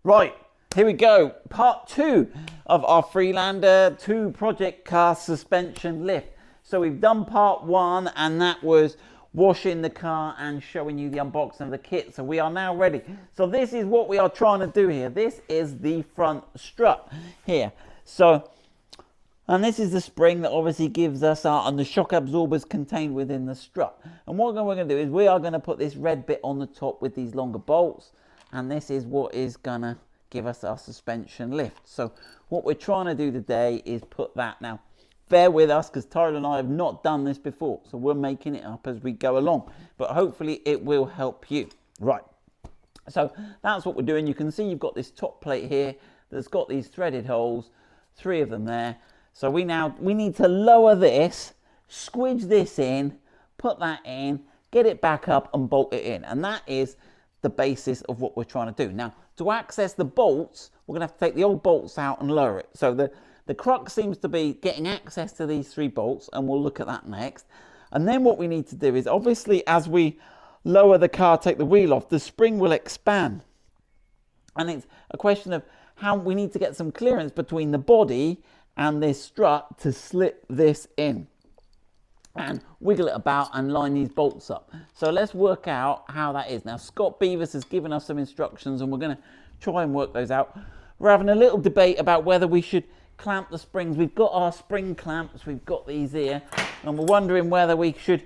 Right, here we go. Part 2 of our Freelander 2 project car suspension lift. So we've done part 1, and that was washing the car and showing you the unboxing of the kit. So we are now ready. So this is what we are trying to do here. This is the front strut here. So, and this is the spring that obviously gives us and the shock absorbers contained within the strut. And what we're going to do is we are going to put this red bit on the top with these longer bolts. And this is what is gonna give us our suspension lift. So what we're trying to do today is put that. Now, bear with us because Tyler and I have not done this before. So we're making it up as we go along. But hopefully it will help you. Right. So that's what we're doing. You can see you've got this top plate here that's got these threaded holes, 3 of them there. So we need to lower this, squidge this in, put that in, get it back up and bolt it in. And that is the basis of what we're trying to do. Now, to access the bolts, we're going to have to take the old bolts out and lower it. So the crux seems to be getting access to these 3 bolts, and we'll look at that next. And then what we need to do is, obviously, as we lower the car, take the wheel off, the spring will expand. And it's a question of how we need to get some clearance between the body and this strut to slip this in and wiggle it about and line these bolts up. So let's work out how that is. Now, Scott Beavers has given us some instructions and we're going to try and work those out. We're having a little debate about whether we should clamp the springs. We've got our spring clamps, we've got these here, and we're wondering whether we should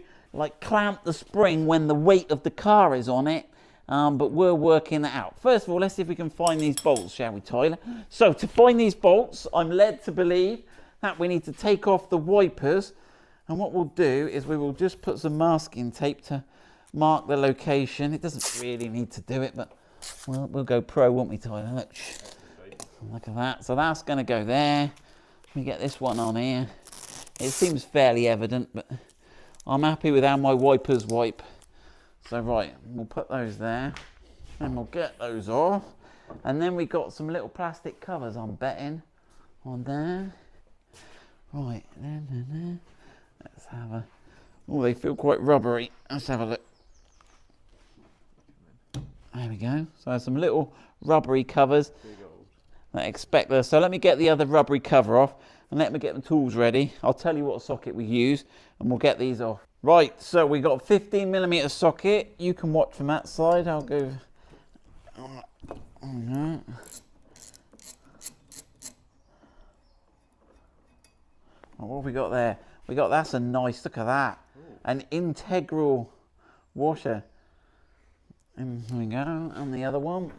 clamp the spring when the weight of the car is on it, but we're working that out. First of all, let's see if we can find these bolts, shall we, Tyler? So to find these bolts, I'm led to believe that we need to take off the wipers. And what we'll do is we will just put some masking tape to mark the location. It doesn't really need to do it, but we'll go pro, won't we, Tyler? Look at that. So that's going to go there. We get this one on here. It seems fairly evident, but I'm happy with how my wipers wipe. So right, we'll put those there. And we'll get those off. And then we got some little plastic covers, I'm betting, on there. Right, there. Let's have a... Oh, they feel quite rubbery. Let's have a look. There we go. So some little rubbery covers. I expect this. So let me get the other rubbery cover off and let me get the tools ready. I'll tell you what socket we use and we'll get these off. Right, so we got a 15mm socket. You can watch from that side. I'll go... What have we got there? That's a nice, look at that. An integral washer. And here we go, and the other one.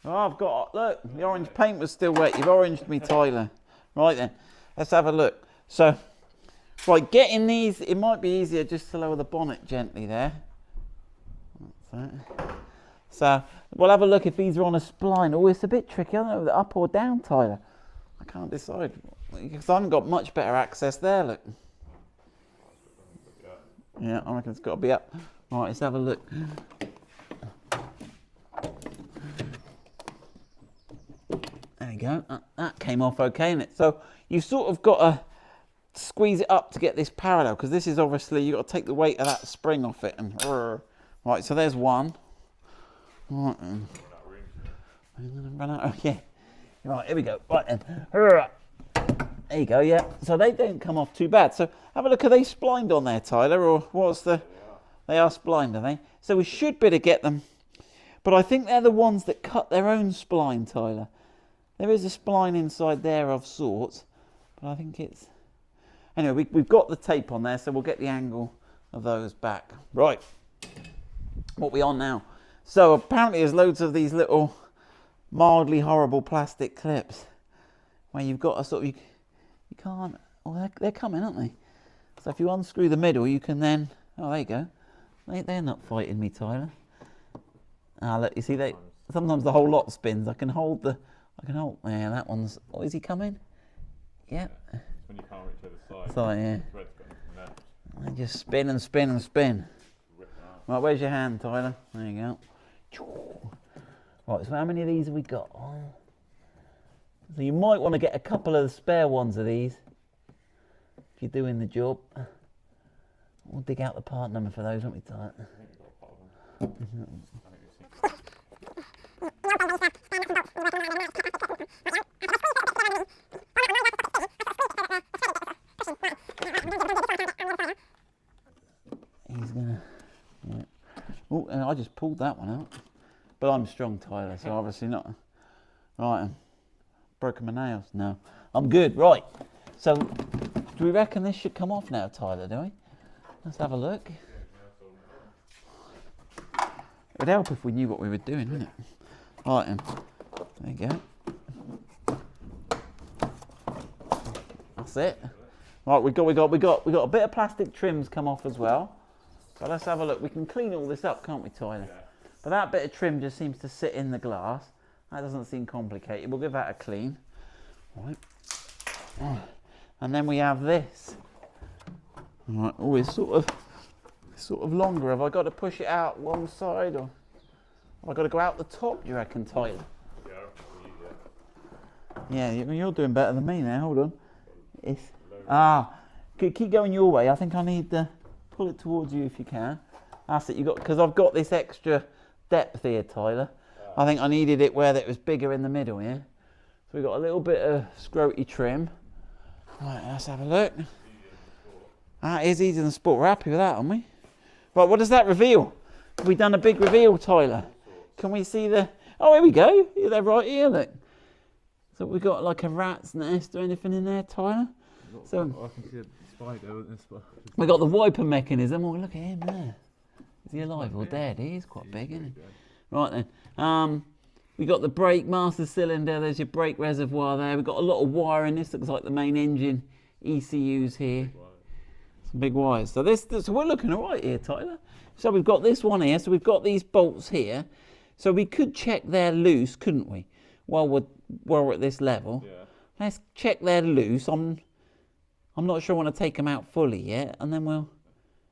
Oh, I've got, look, the orange paint was still wet. You've oranged me, Tyler. Right then, let's have a look. So, right, getting these, it might be easier just to lower the bonnet gently there. That's that. So we'll have a look if these are on a spline. Oh, it's a bit tricky. I don't know, up or down, Tyler. I can't decide because I haven't got much better access there. Look. Yeah, I reckon it's got to be up. Right, let's have a look. There we go. That came off okay, isn't it? So you've sort of got to squeeze it up to get this parallel because this is obviously, you've got to take the weight of that spring off it. And right, so there's one. Right then. I'm going to run out. Oh, yeah. Right, here we go. Right then. There you go, yeah. So they don't come off too bad. So have a look. Are they splined on there, Tyler? Or what's the... They are splined, are they? So we should be able to get them. But I think they're the ones that cut their own spline, Tyler. There is a spline inside there of sorts. But I think it's... Anyway, we've got the tape on there, so we'll get the angle of those back. Right. What are we on now? So apparently there's loads of these little mildly horrible plastic clips where you've got a sort of, you can't, well, they're coming, aren't they? So if you unscrew the middle, you can then, oh, there you go. They're not fighting me, Tyler. Ah, look, you see, sometimes the whole lot spins. I can hold, yeah, that one's, oh, is he coming? Yeah. It's when you can't reach the other side. So, yeah. They just spin and spin and spin. Right, where's your hand, Tyler? There you go. Right, so how many of these have we got? So you might want to get a couple of the spare ones of these if you're doing the job. We'll dig out the part number for those, won't we, Tyler? I think we've got a part of them. He's gonna. Yeah. Oh, and I just pulled that one out. But I'm strong, Tyler, so obviously not. Right, broken my nails. No, I'm good. Right. So, do we reckon this should come off now, Tyler? Do we? Let's have a look. It would help if we knew what we were doing, wouldn't it? Right, then. There you go. That's it. Right, we got a bit of plastic trims come off as well. So let's have a look. We can clean all this up, can't we, Tyler? Yeah. But that bit of trim just seems to sit in the glass. That doesn't seem complicated. We'll give that a clean. Right. Oh. And then we have this. All right. Oh, it's sort of longer. Have I got to push it out one side, or have I got to go out the top? Do you reckon, Tyler? Yeah, you're doing better than me now. Hold on. Keep going your way. I think I need to pull it towards you if you can. That's it. Because I've got this extra depth here, Tyler. I think I needed it where it was bigger in the middle, yeah? So we've got a little bit of scroty trim. Right, let's have a look. That is easier than sport. We're happy with that, aren't we? Right, what does that reveal? Have we done a big reveal, Tyler? Can we see the... Oh, here we go. Yeah, they're right here, look. So we've got like a rat's nest or anything in there, Tyler? So I can see a spider. we got the wiper mechanism. Oh, look at him there. Is he alive or dead? He is quite big, isn't he? Right then. We got the brake master cylinder. There's your brake reservoir there. We've got a lot of wiring. This looks like the main engine ECUs here. Some big wires. So we're looking all right here, Tyler. So we've got this one here. So we've got these bolts here. So we could check they're loose, couldn't we? While we're at this level. Yeah. Let's check they're loose. I'm not sure I want to take them out fully yet, and then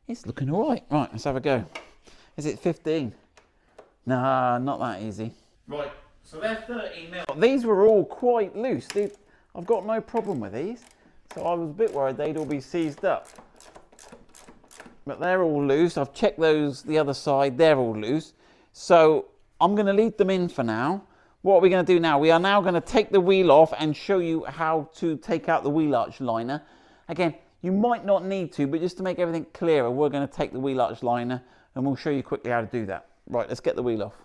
it's looking all right. Right, let's have a go. Is it 15? Nah, not that easy. Right, so they're 13 mil. These were all quite loose. I've got no problem with these. So I was a bit worried they'd all be seized up. But they're all loose. I've checked those, the other side, they're all loose. So I'm going to leave them in for now. What are we going to do now? We are now going to take the wheel off and show you how to take out the wheel arch liner. Again, you might not need to, but just to make everything clearer, we're going to take the wheel arch liner and we'll show you quickly how to do that. Right, let's get the wheel off.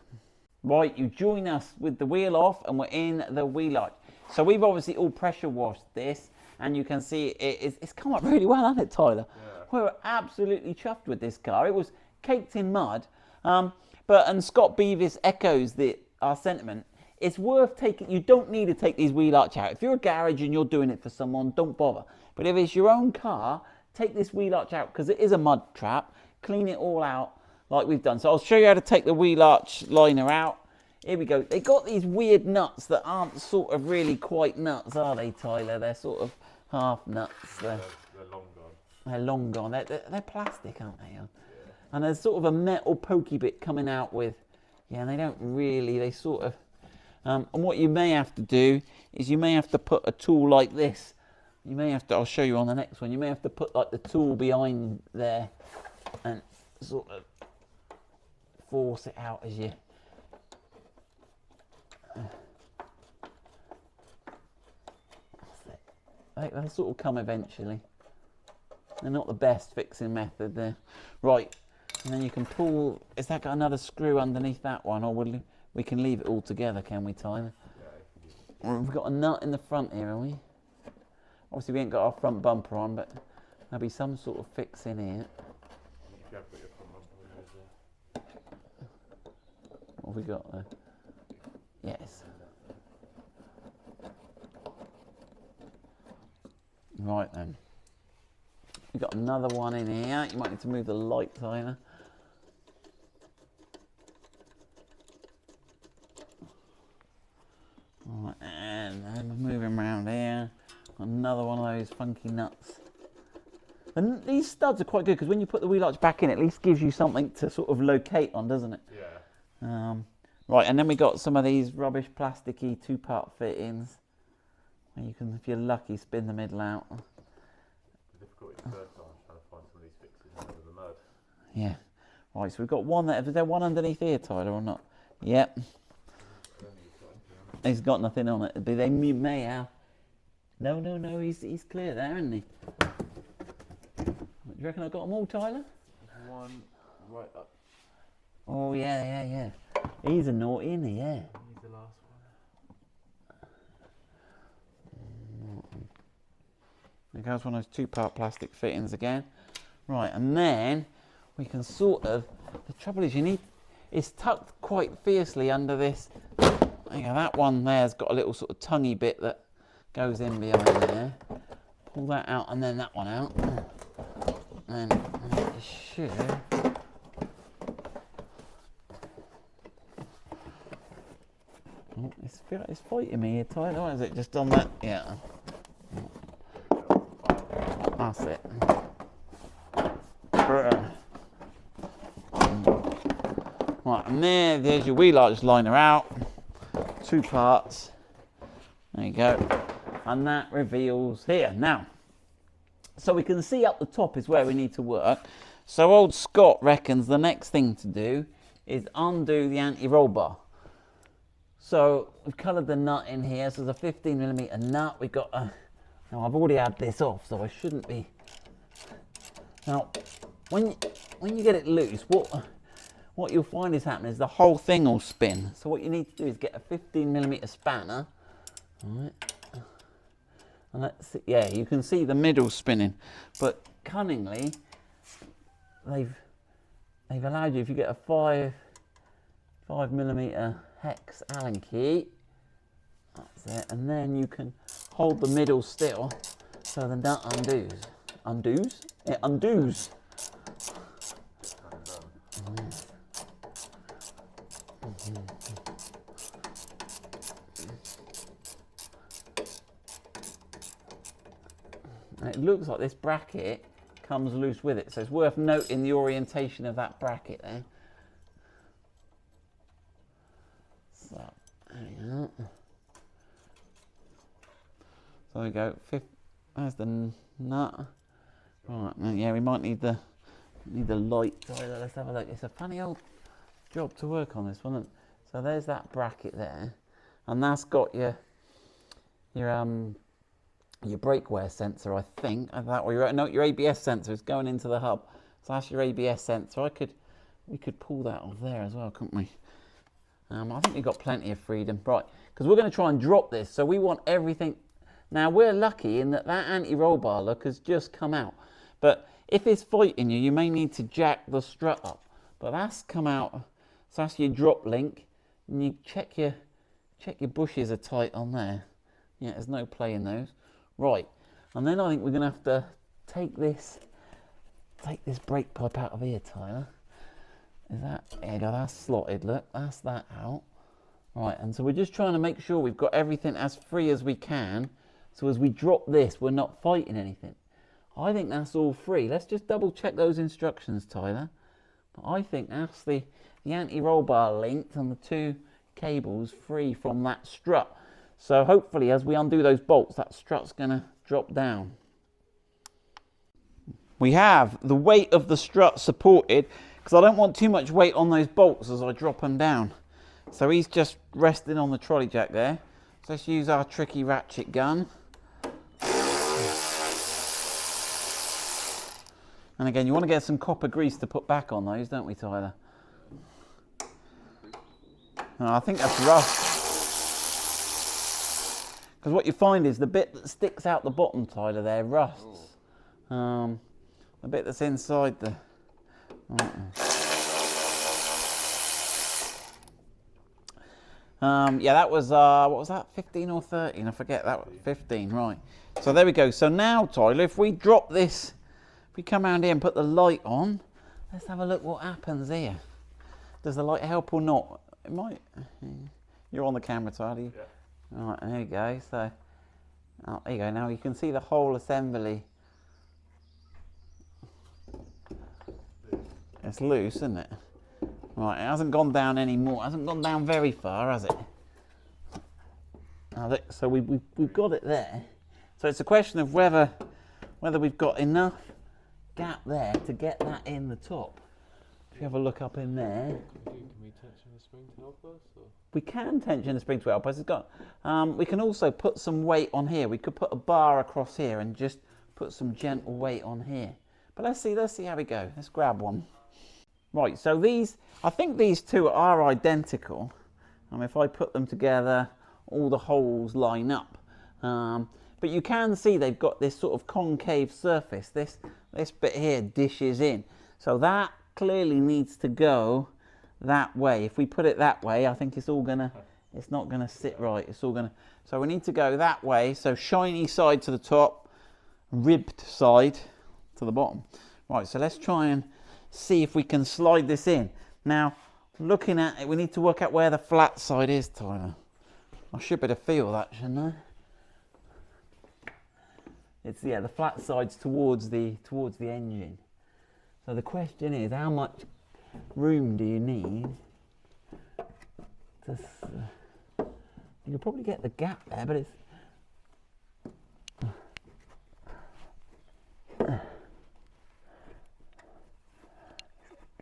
Right, you join us with the wheel off and we're in the wheel arch. So we've obviously all pressure washed this, and you can see it's come up really well, hasn't it, Tyler? Yeah. We were absolutely chuffed with this car. It was caked in mud, and Scott Beavis echoes our sentiment. It's worth taking. You don't need to take these wheel arch out. If you're a garage and you're doing it for someone, don't bother. But if it's your own car, take this wheel arch out because it is a mud trap. Clean it all out like we've done. So I'll show you how to take the wheel arch liner out. Here we go. They got these weird nuts that aren't sort of really quite nuts, are they, Tyler? They're sort of half nuts. They're long gone. They're long gone. They're plastic, aren't they? Yeah. And there's sort of a metal pokey bit coming out with. Yeah, and they don't really. They sort of. And what you may have to do is you may have to put a tool like this. You may have to. I'll show you on the next one. You may have to put like the tool behind there and sort of force it out as you. They'll sort of come eventually. They're not the best fixing method there. Right, and then you can pull. Has that got another screw underneath that one, or we can leave it all together? Can we, Tyler? Yeah. We've got a nut in the front here, have we? Obviously, we ain't got our front bumper on, but there'll be some sort of fix in here. What have we got there? Yes. Right then. We've got another one in here. You might need to move the light, Tyler. Right, and we're moving around here. Another one of those funky nuts. And these studs are quite good because when you put the wheel arch back in, it at least gives you something to sort of locate on, doesn't it? Yeah. Right, and then we got some of these rubbish plasticky two-part fittings. Where you can, if you're lucky, spin the middle out. The difficulty the first time trying to find some of these fixes. Yeah. Right, so we've got one there. Is there one underneath here, Tyler, or not? Yep. He's got nothing on it. But they may have. No, he's clear there, isn't he? Do you reckon I got them all, Tyler? One right up. Oh, yeah. He's a naughty, isn't he? Yeah. He's the last one. There goes one of those 2-part plastic fittings again. Right, and then we can sort of, the trouble is it's tucked quite fiercely under this. There you go, that one there's got a little sort of tonguey bit that goes in behind there. Pull that out and then that one out. And it should. Oh, it's fighting me here, Tyler. Or is it just on that? Yeah. That's it. Right, and there's your wheel arch liner out. 2 parts. There you go. And that reveals here. Now, so we can see up the top is where we need to work. So old Scott reckons the next thing to do is undo the anti-roll bar. So we've coloured the nut in here. So there's a 15mm nut. We've got a... Now I've already had this off, so I shouldn't be... Now, when you get it loose, what you'll find is happening is the whole thing will spin. So what you need to do is get a 15mm spanner. All right. And let's see, yeah, you can see the middle spinning. But cunningly, they've allowed you, if you get a 5mm hex Allen key, that's it, and then you can hold the middle still so the nut undoes. Undoes? It undoes. And it looks like this bracket comes loose with it, so it's worth noting the orientation of that bracket there. So, there you go. So we go. There's the nut. Right, yeah, we might need the light. Let's have a look. It's a funny old job to work on this one. So there's that bracket there, and that's got your brake wear sensor, I think. That or your ABS sensor is going into the hub. So that's your ABS sensor. We could pull that off there as well, couldn't we? I think we've got plenty of freedom, right? Because we're going to try and drop this, so we want everything. Now we're lucky in that anti-roll bar look has just come out. But if it's fighting you, you may need to jack the strut up. But that's come out. So that's your drop link, and you check your bushes are tight on there. Yeah, there's no play in those. Right, and then I think we're going to have to take this brake pipe out of here, Tyler. Is that, there you go, that's slotted, look, that's that out. Right, and so we're just trying to make sure we've got everything as free as we can, so as we drop this, we're not fighting anything. I think that's all free. Let's just double check those instructions, Tyler. But I think that's the anti-roll bar linked and the 2 cables free from that strut. So hopefully as we undo those bolts, that strut's going to drop down. We have the weight of the strut supported, because I don't want too much weight on those bolts as I drop them down. So he's just resting on the trolley jack there. So let's use our tricky ratchet gun. And again, you want to get some copper grease to put back on those, don't we, Tyler? Oh, I think that's rough. Because what you find is the bit that sticks out the bottom, Tyler, there rusts. The bit that's inside the... yeah, that was, what was that, 15 or 13? I forget, that was 15, right. So there we go. So now, Tyler, if we drop this, if we come around here and put the light on, let's have a look what happens here. Does the light help or not? It might. You're on the camera, Tyler. Yeah. All right, there you go. So, oh, there you go. Now you can see the whole assembly. It's loose, isn't it? Right, it hasn't gone down anymore. It hasn't gone down very far, has it? So we've got it there. So it's a question of whether we've got enough gap there to get that in the top. you have a look up in there. Can we tension the spring to help us? Or? We can tension the spring to help us. It's got, we can also put some weight on here. We could put a bar across here and just put some gentle weight on here. But let's see how we go. Let's grab one. Right, so I think these two are identical. If I put them together, all the holes line up. But you can see they've got this sort of concave surface. This bit here dishes in. So that clearly needs to go that way. If we put it that way, I think it's not gonna sit right. So we need to go that way. So shiny side to the top, ribbed side to the bottom. Right, so let's try and see if we can slide this in. Now, looking at it, we need to work out where the flat side is, Tyler. I should better feel that, shouldn't I? It's, yeah, the flat side's towards the engine. So the question is, how much room do you need? You could probably get the gap there, but it's...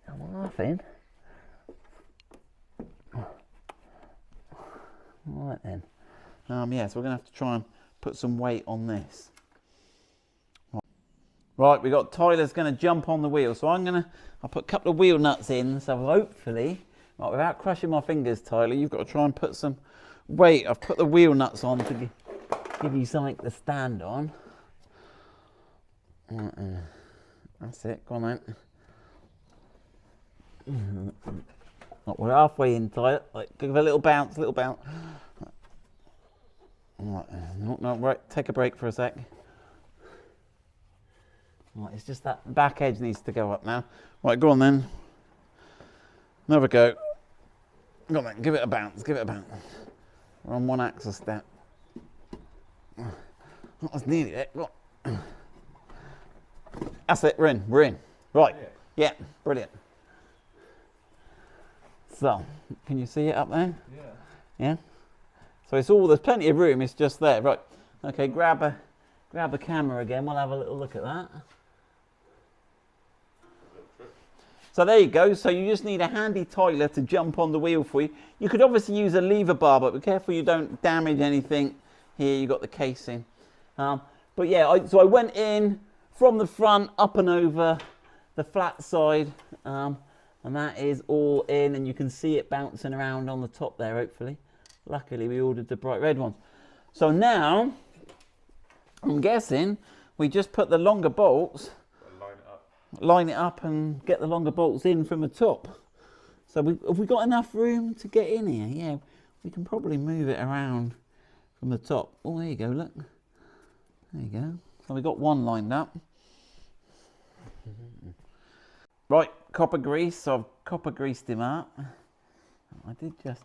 I'm laughing. Right then. Yeah, so we're going to have to try and put some weight on this. Right, we got Tyler's going to jump on the wheel. So I'll put a couple of wheel nuts in. So hopefully, right, without crushing my fingers, Tyler, you've got to try and put some weight. I've put the wheel nuts on to give you something to stand on. That's it, go on then. We're halfway in, Tyler. Like, give it a little bounce, Right, take a break for a sec. Right, it's just that back edge needs to go up now. Right, go on then. Another go. Go on then, give it a bounce, We're on one axle step. That was nearly it. Go on. That's it, we're in. Right, yeah, brilliant. So, can you see it up there? Yeah. Yeah? So there's plenty of room, it's just there. Right, okay, grab the camera again, we'll have a little look at that. So there you go, so you just need a handy Tyler to jump on the wheel for you. You could obviously use a lever bar, but be careful you don't damage anything. Here you got the casing. But yeah, so I went in from the front, up and over the flat side, and that is all in, and you can see it bouncing around on the top there, hopefully. Luckily, we ordered the bright red ones. So now, I'm guessing we just put the longer bolts, line it up and get the longer bolts in from the top. So have we got enough room to get in here? Yeah, we can probably move it around from the top. Oh, there you go, look. There you go. So we got one lined up. Right, copper grease. So I've copper greased him up. I did just...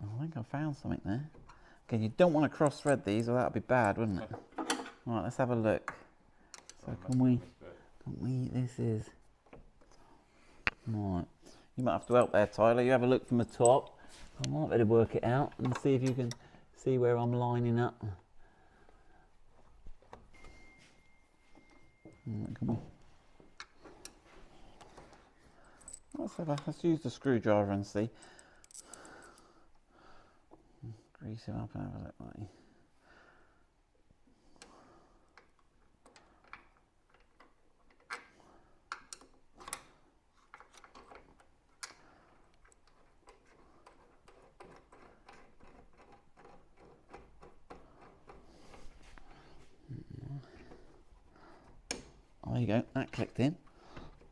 I think I found something there. Okay, you don't want to cross thread these, or that would be bad, wouldn't it? Right, let's have a look. So can we, this is, right. You might have to help there, Tyler. You have a look from the top. I might better work it out and see if you can see where I'm lining up. Right, let's use the screwdriver and see. Grease him up and have a look, mate. There you go, that clicked in.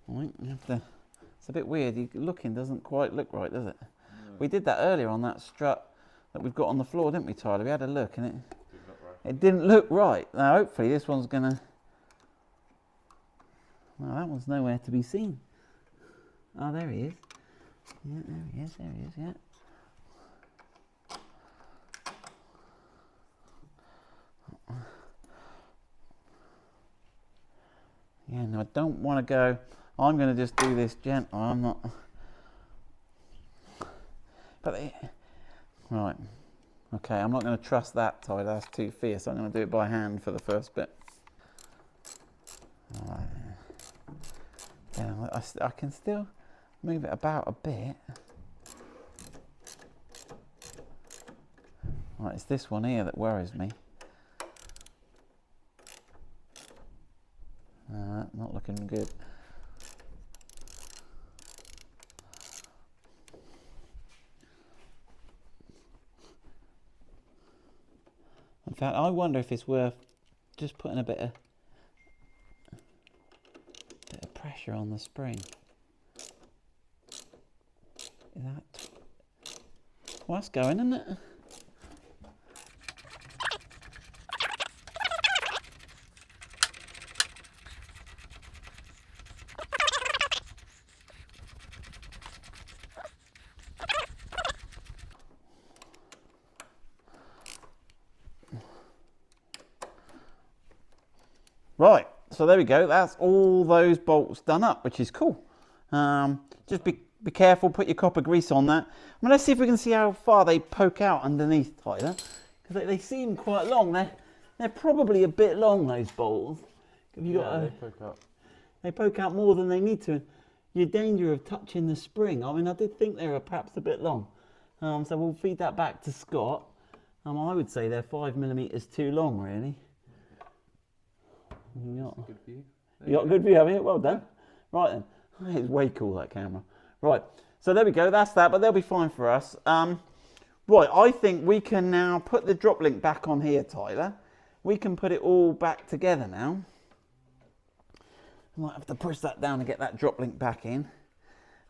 Right, you have to, it's a bit weird, looking doesn't quite look right, does it? No. We did that earlier on that strut that we've got on the floor, didn't we, Tyler? We had a look and it didn't look right. Now hopefully this one's gonna, well, that one's nowhere to be seen. Oh, there he is. Yeah, there he is, yeah. Yeah, no, I don't want to go, I'm going to just do this gentle, I'm not, right, okay, I'm not going to trust that, Tyler, that's too fierce, I'm going to do it by hand for the first bit. I can still move it about a bit. Right, it's this one here that worries me. Not looking good. In fact, I wonder if it's worth just putting a bit of pressure on the spring. Is that? Well, that's going, isn't it? Right, so there we go. That's all those bolts done up, which is cool. Just be careful, put your copper grease on that. I mean, let's see if we can see how far they poke out underneath, Tyler. Because they seem quite long. They're probably a bit long, those bolts. Have you got they poke out. They poke out more than they need to. You're in danger of touching the spring. I mean, I did think they were perhaps a bit long. So we'll feed that back to Scott. I would say they're 5mm too long, really. You got good view. You got good view, haven't you? Well done. Right then. It's way cool, that camera. Right, so there we go. That's that, but they'll be fine for us. Right, I think we can now put the drop link back on here, Tyler. We can put it all back together now. I might have to push that down to get that drop link back in.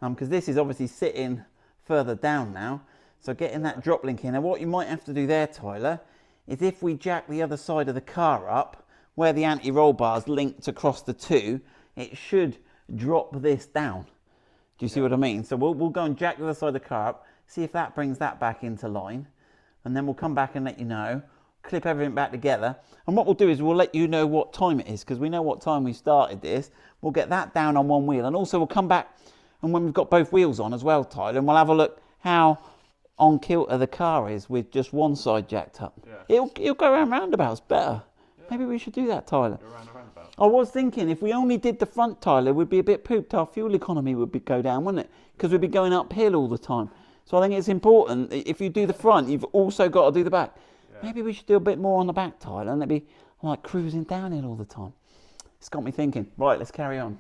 Because this is obviously sitting further down now. So getting that drop link in. And what you might have to do there, Tyler, is if we jack the other side of the car up, where the anti-roll bar is linked across the two, it should drop this down. Do you see what I mean? So we'll go and jack the other side of the car up, see if that brings that back into line, and then we'll come back and let you know, clip everything back together. And what we'll do is we'll let you know what time it is, because we know what time we started this. We'll get that down on one wheel, and also we'll come back, and when we've got both wheels on as well, Tyler, and we'll have a look how on kilter the car is with just one side jacked up. Yeah. It'll go around roundabouts better. Maybe we should do that, Tyler. I was thinking if we only did the front, Tyler, we'd be a bit pooped. Our fuel economy would go down, wouldn't it? Because we'd be going uphill all the time. So I think it's important. If you do the front, you've also got to do the back. Yeah. Maybe we should do a bit more on the back, Tyler, and it'd be like cruising downhill all the time. It's got me thinking. Right, let's carry on.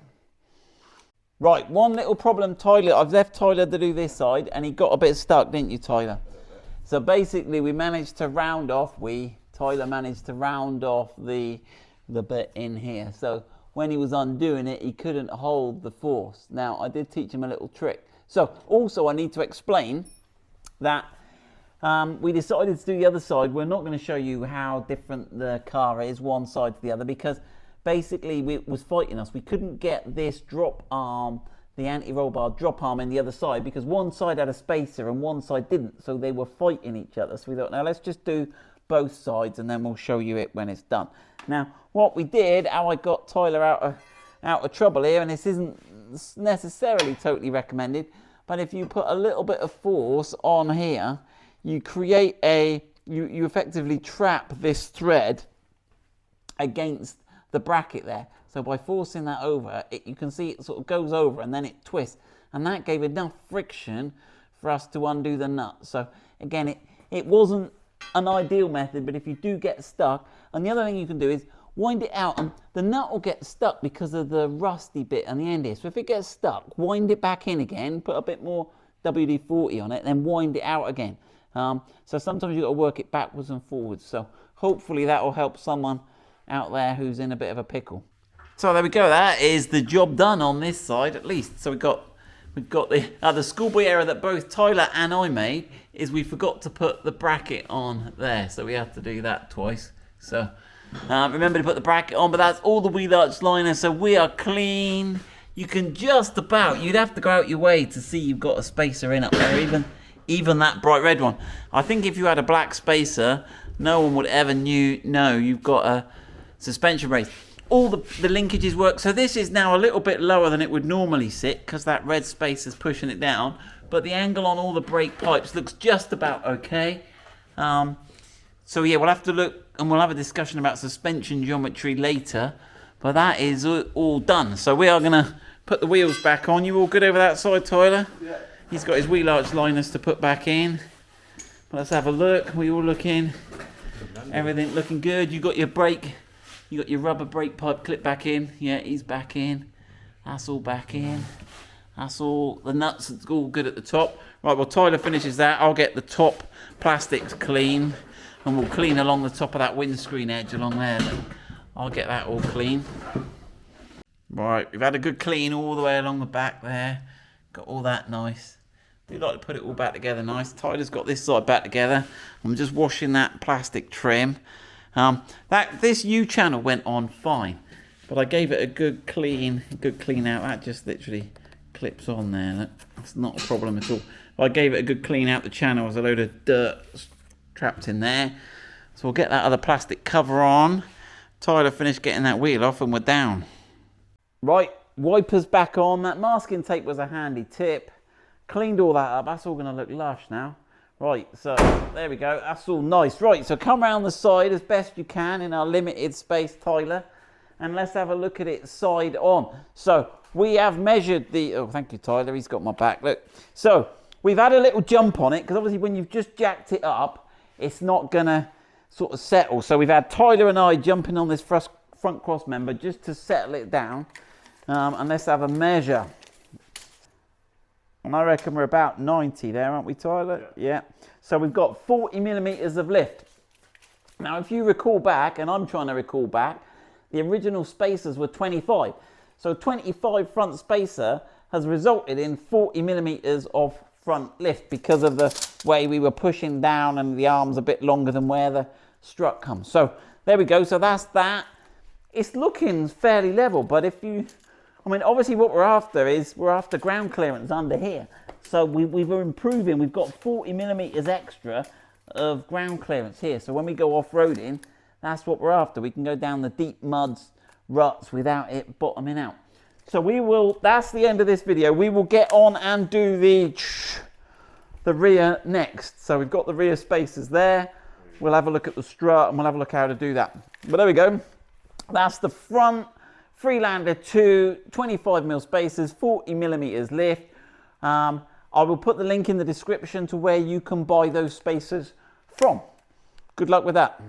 Right, one little problem, Tyler. I've left Tyler to do this side, and he got a bit stuck, didn't you, Tyler? So basically, we managed to round off. Tyler managed to round off the bit in here. So when he was undoing it, he couldn't hold the force. Now, I did teach him a little trick. So also I need to explain that we decided to do the other side. We're not going to show you how different the car is, one side to the other, because basically it was fighting us. We couldn't get this drop arm, the anti-roll bar drop arm in the other side, because one side had a spacer and one side didn't. So they were fighting each other. So we thought, now let's just do both sides and then we'll show you it when it's done. Now what we did, how I got Tyler out of trouble here, and this isn't necessarily totally recommended, but if you put a little bit of force on here, you create you effectively trap this thread against the bracket there. So by forcing that over, you can see it sort of goes over and then it twists, and that gave enough friction for us to undo the nut. So again, it wasn't an ideal method, but if you do get stuck, and the other thing you can do is wind it out, and the nut will get stuck because of the rusty bit on the end here. So if it gets stuck, wind it back in again, put a bit more WD-40 on it, then wind it out again. So sometimes you've got to work it backwards and forwards. So hopefully that will help someone out there who's in a bit of a pickle. So there we go, that is the job done on this side at least. So we've got the schoolboy error that both Tyler and I made is we forgot to put the bracket on there, so we had to do that twice. So remember to put the bracket on, but that's all the wheel arch liner, so we are clean. You can just about, you'd have to go out your way to see you've got a spacer in up there, even that bright red one. I think if you had a black spacer, no one would ever know you've got a suspension brace. All the linkages work. So this is now a little bit lower than it would normally sit because that red space is pushing it down. But the angle on all the brake pipes looks just about okay. So yeah, we'll have to look and we'll have a discussion about suspension geometry later. But that is all done. So we are going to put the wheels back on. You all good over that side, Tyler? Yeah. He's got his wheel arch liners to put back in. Let's have a look. We all looking. Everything looking good. You got your brake. You got your rubber brake pipe clip back in. Yeah, he's back in. That's all back in. That's all. The nuts are all good at the top. Right, well, Tyler finishes that. I'll get the top plastics clean. And we'll clean along the top of that windscreen edge along there. I'll get that all clean. Right, we've had a good clean all the way along the back there. Got all that nice. We like to put it all back together nice. Tyler's got this side back together. I'm just washing that plastic trim. This U channel went on fine, but I gave it a good clean out. That just literally clips on there. That's not a problem at all. But I gave it a good clean out the channel. There's a load of dirt trapped in there. So we'll get that other plastic cover on. Tyler finished getting that wheel off and we're down. Right, wipers back on. That masking tape was a handy tip. Cleaned all that up. That's all going to look lush now. Right, so there we go. That's all nice. Right, so come around the side as best you can in our limited space, Tyler. And let's have a look at it side on. So we have measured the... Oh, thank you, Tyler. He's got my back. Look. So we've had a little jump on it because obviously when you've just jacked it up, it's not going to sort of settle. So we've had Tyler and I jumping on this front cross member just to settle it down. And let's have a measure. And I reckon we're about 90 there, aren't we, Tyler? Yeah. So we've got 40 millimeters of lift. Now, if you recall back, and I'm trying to recall back, the original spacers were 25. So 25 front spacer has resulted in 40 millimeters of front lift because of the way we were pushing down and the arm's a bit longer than where the strut comes. So there we go. So that's that. It's looking fairly level, but if you... I mean, obviously what we're after ground clearance under here. So we were improving. We've got 40 millimeters extra of ground clearance here. So when we go off-roading, that's what we're after. We can go down the deep muds, ruts without it bottoming out. So that's the end of this video. We will get on and do the rear next. So we've got the rear spacers there. We'll have a look at the strut and we'll have a look how to do that. But there we go. That's the front Freelander 2 25mm spacers, 40 millimeters lift. I will put the link in the description to where you can buy those spacers from. Good luck with that.